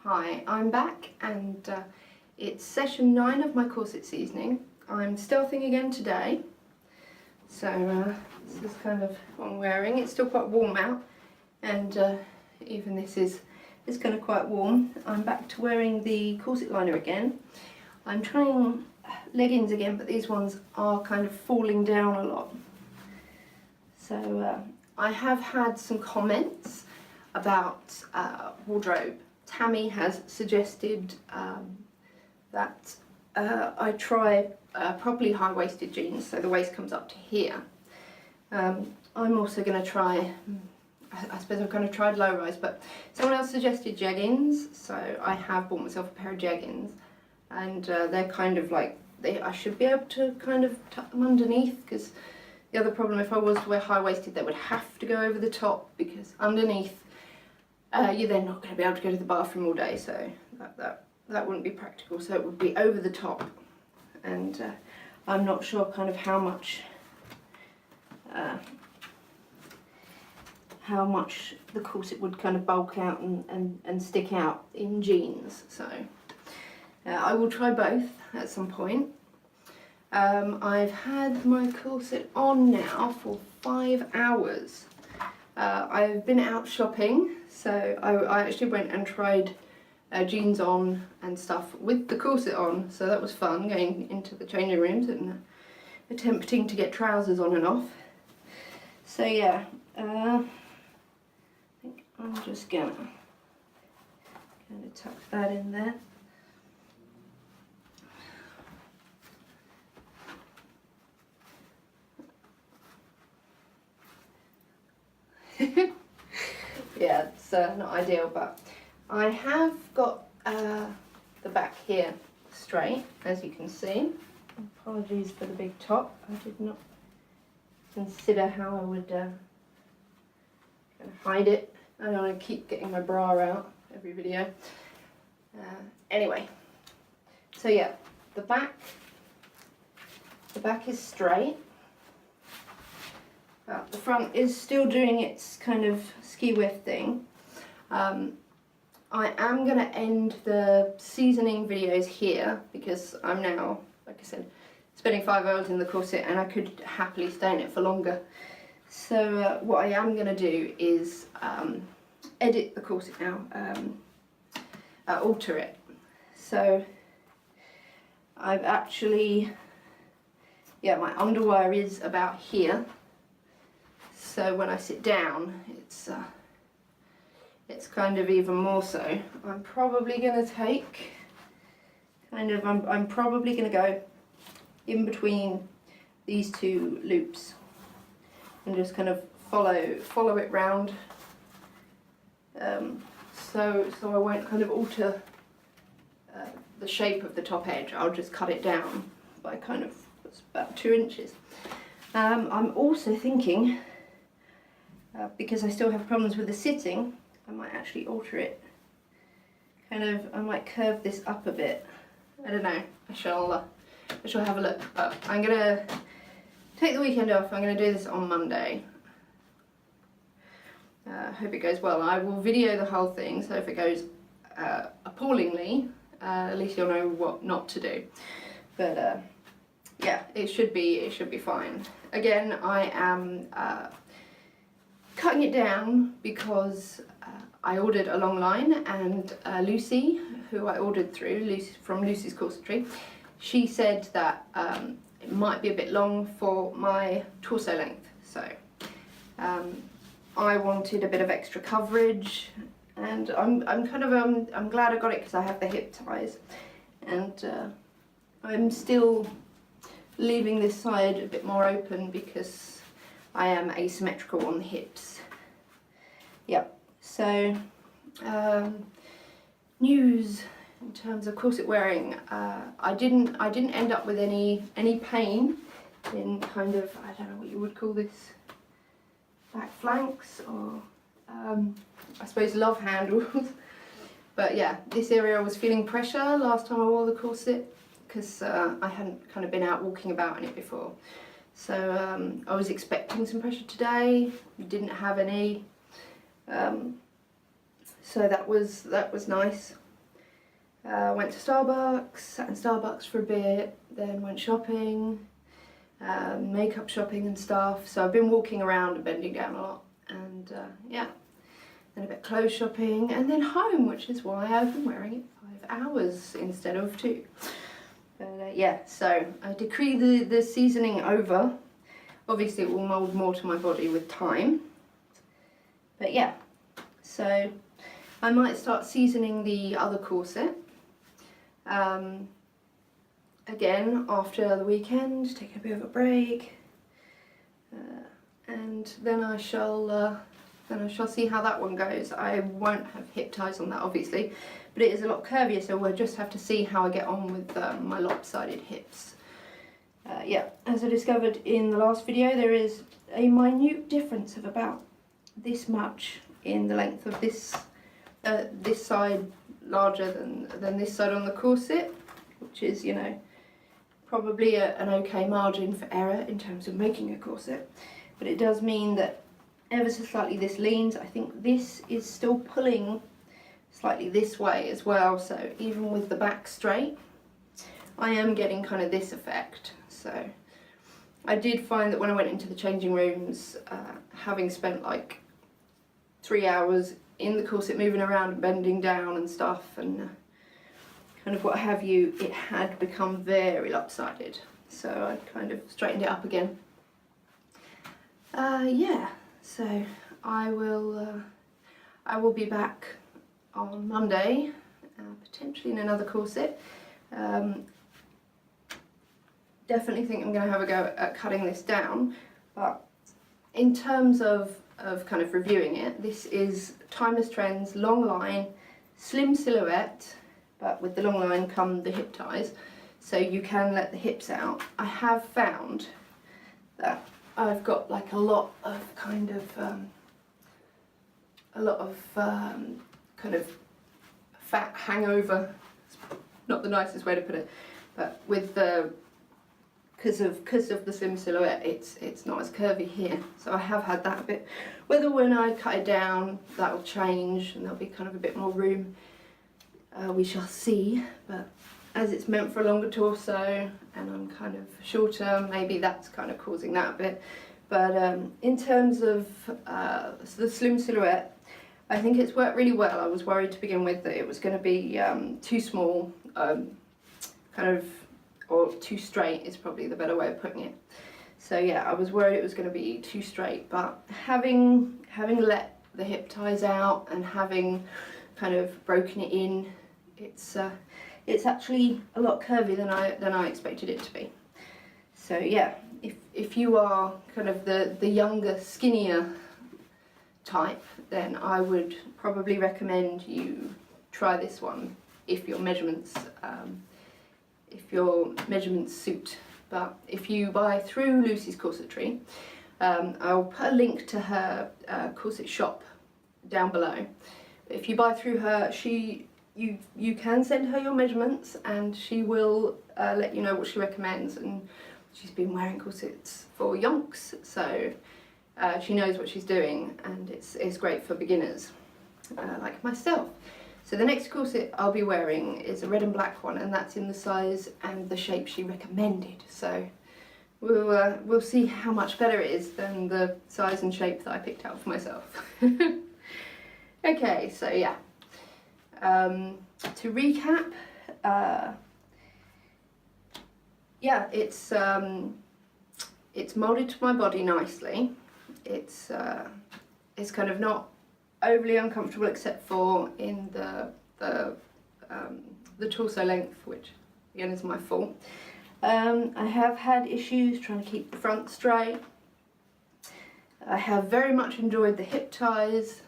Hi, I'm back and it's session 9 of my corset seasoning. I'm stealthing again today, so this is kind of what I'm wearing. It's still quite warm out, and even this is kind of quite warm. I'm back to wearing the corset liner again. I'm trying leggings again, but these ones are kind of falling down a lot. So I have had some comments about wardrobe. Tammy has suggested that I try properly high-waisted jeans, so the waist comes up to here. I'm also going to try, I suppose I've kind of tried low-rise, but someone else suggested jeggings, so I have bought myself a pair of jeggings, and they're kind of like, I should be able to kind of tuck them underneath, because the other problem, if I was to wear high-waisted, they would have to go over the top, because underneath you're then not going to be able to go to the bathroom all day, so that wouldn't be practical. So it would be over the top, and I'm not sure kind of how much the corset would kind of bulk out and stick out in jeans. So I will try both at some point. I've had my corset on now for 5 hours. I've been out shopping, so I actually went and tried jeans on and stuff with the corset on, so that was fun, going into the changing rooms and attempting to get trousers on and off. So yeah, I think I'm just gonna kind of tuck that in there. Yeah, it's not ideal, but I have got the back here straight, as you can see. Apologies for the big top. I did not consider how I would kind of hide it. I don't want to keep getting my bra out every video. Anyway, so yeah, the back is straight. The front is still doing its kind of ski whiff thing. I am going to end the seasoning videos here, because I'm now, like I said, spending 5 hours in the corset and I could happily stay in it for longer. So what I am going to do is edit the corset now, alter it. So I've actually, yeah, my underwire is about here. So when I sit down, it's kind of even more so. I'm probably going to take kind of, I'm probably going to go in between these two loops and just kind of follow it round, so I won't kind of alter the shape of the top edge. I'll just cut it down by kind of about 2 inches. I'm also thinking, because I still have problems with the sitting, I might actually alter it. Kind of, I might curve this up a bit. I don't know. I shall have a look. But I'm gonna take the weekend off. I'm gonna do this on Monday. Hope it goes well. I will video the whole thing, so if it goes appallingly, at least you'll know what not to do. But yeah, it should be fine. Again, I am cutting it down because I ordered a long line, and Lucy, who I ordered through, from Lucy's Corsetry, she said that it might be a bit long for my torso length, so I wanted a bit of extra coverage, and I'm kind of I'm glad I got it because I have the hip ties, and I'm still leaving this side a bit more open because I am asymmetrical on the hips. Yep. So news in terms of corset wearing. I didn't end up with any pain in kind of, I don't know what you would call this, back flanks, or I suppose love handles. But yeah, this area I was feeling pressure last time I wore the corset, because I hadn't kind of been out walking about in it before. So I was expecting some pressure today, didn't have any. So that was nice. Went to Starbucks, sat in Starbucks for a bit, then went shopping, makeup shopping and stuff. So I've been walking around and bending down a lot, and yeah, then a bit clothes shopping, and then home, which is why I've been wearing it 5 hours instead of 2. But yeah, so I decree the seasoning over. Obviously it will mould more to my body with time. But yeah, so I might start seasoning the other corset. Again, after the weekend, taking a bit of a break. And then I shall see how that one goes. I won't have hip ties on that, obviously, but it is a lot curvier, so we'll just have to see how I get on with my lopsided hips. Yeah, as I discovered in the last video, there is a minute difference of about this much in the length of this side larger than this side on the corset, which is, you know, probably an okay margin for error in terms of making a corset, but it does mean that ever so slightly this leans. I think this is still pulling slightly this way as well, so even with the back straight, I am getting kind of this effect. So I did find that when I went into the changing rooms, having spent like 3 hours in the corset moving around and bending down and stuff and kind of what have you, it had become very lopsided. So I kind of straightened it up again. Yeah, so I will be back on Monday, potentially in another corset. Definitely think I'm going to have a go at cutting this down, but in terms of kind of reviewing it, this is Timeless Trends long line, slim silhouette, but with the long line come the hip ties, so you can let the hips out. I have found that I've got like a lot of kind of fat hangover. It's not the nicest way to put it, but with the because of the slim silhouette, it's not as curvy here. So I have had that a bit. Whether when I cut it down that will change and there'll be kind of a bit more room, we shall see. But as it's meant for a longer torso and I'm kind of shorter, maybe that's kind of causing that a bit. But in terms of the slim silhouette, I think it's worked really well. I was worried to begin with that it was going to be too small, or too straight is probably the better way of putting it. So yeah, I was worried it was going to be too straight, but having let the hip ties out and having kind of broken it in, it's actually a lot curvier than I expected it to be. So yeah, if you are kind of the younger, skinnier type, then I would probably recommend you try this one if your measurements suit. But if you buy through Lucy's Corsetry, I'll put a link to her corset shop down below. If you buy through her, you can send her your measurements and she will let you know what she recommends, and she's been wearing corsets for yonks, so she knows what she's doing, and it's great for beginners like myself. So the next corset I'll be wearing is a red and black one, and that's in the size and the shape she recommended. So we'll see how much better it is than the size and shape that I picked out for myself. Okay, so yeah. To recap, yeah, it's molded to my body nicely. It's kind of not overly uncomfortable except for in the torso length, which again is my fault. I have had issues trying to keep the front straight. I have very much enjoyed the hip ties.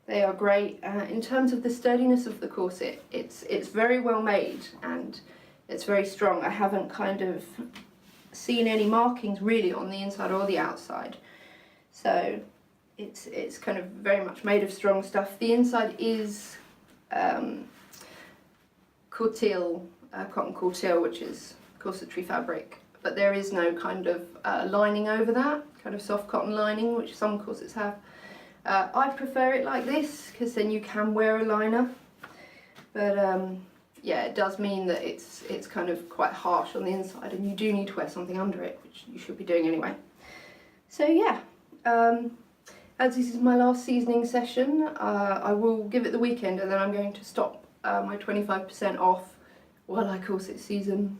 They are great. In terms of the sturdiness of the corset, it's very well made and it's very strong. I haven't kind of seen any markings really on the inside or the outside. So it's kind of very much made of strong stuff. The inside is cotton coutil, which is corsetry fabric, but there is no kind of lining over that, kind of soft cotton lining, which some corsets have. I prefer it like this because then you can wear a liner, but yeah, it does mean that it's kind of quite harsh on the inside, and you do need to wear something under it, which you should be doing anyway. So yeah, as this is my last seasoning session, I will give it the weekend, and then I'm going to stop my 25% off while I corset season.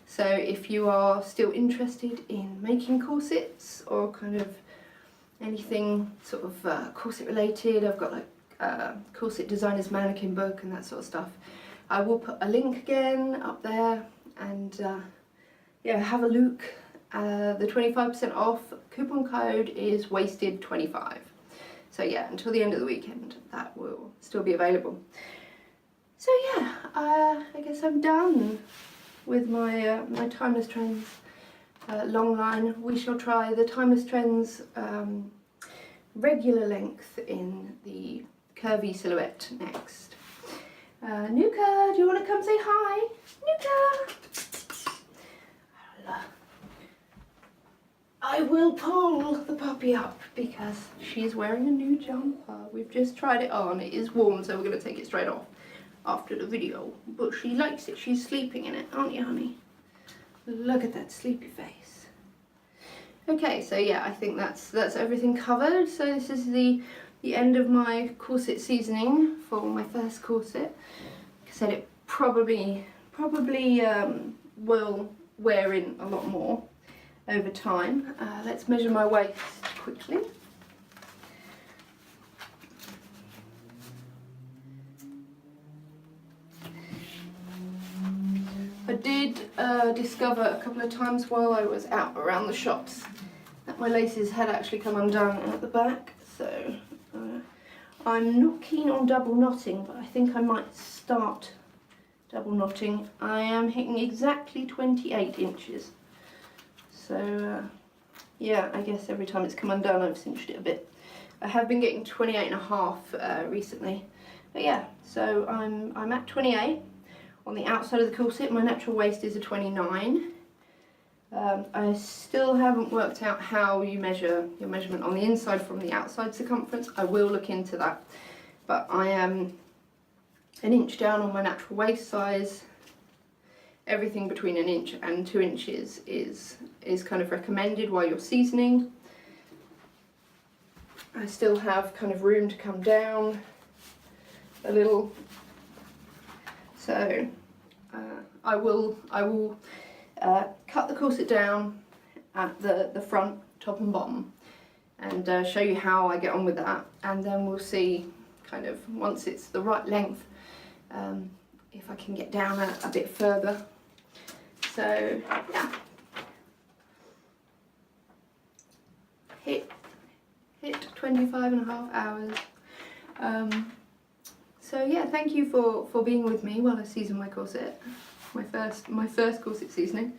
So if you are still interested in making corsets or kind of anything sort of corset related, I've got like corset designer's mannequin book and that sort of stuff. I will put a link again up there, and yeah, have a look. The 25% off coupon code is wasted25. So yeah, until the end of the weekend that will still be available. So yeah, I guess I'm done with my my Timeless Trends long line. We shall try the Timeless Trends regular length in the curvy silhouette next. Nuka, do you want to come say hi? Nuka! I will pull the puppy up because she's wearing a new jumper. We've just tried it on. It is warm, so we're going to take it straight off after the video. But she likes it. She's sleeping in it, aren't you, honey? Look at that sleepy face. Okay, so yeah, I think that's everything covered. So this is the end of my corset seasoning for my first corset. Like I said, it probably will wear in a lot more over time. Let's measure my waist quickly. I did discover a couple of times while I was out around the shops that my laces had actually come undone at the back, so I'm not keen on double knotting, but I think I might start double knotting. I am hitting exactly 28 inches. So yeah, I guess every time it's come undone I've cinched it a bit. I have been getting 28.5 recently. But yeah, so I'm at 28 on the outside of the corset. My natural waist is a 29. I still haven't worked out how you measure your measurement on the inside from the outside circumference. I will look into that. But I am an inch down on my natural waist size. Everything between 1 inch and 2 inches is kind of recommended while you're seasoning. I still have kind of room to come down a little. So I will cut the corset down at the front, top and bottom, and show you how I get on with that, and then we'll see kind of once it's the right length if I can get down a bit further. So yeah, hit 25.5 hours. So yeah, thank you for being with me while I season my corset, my first corset seasoning,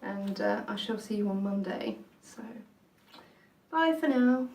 and I shall see you on Monday. So bye for now.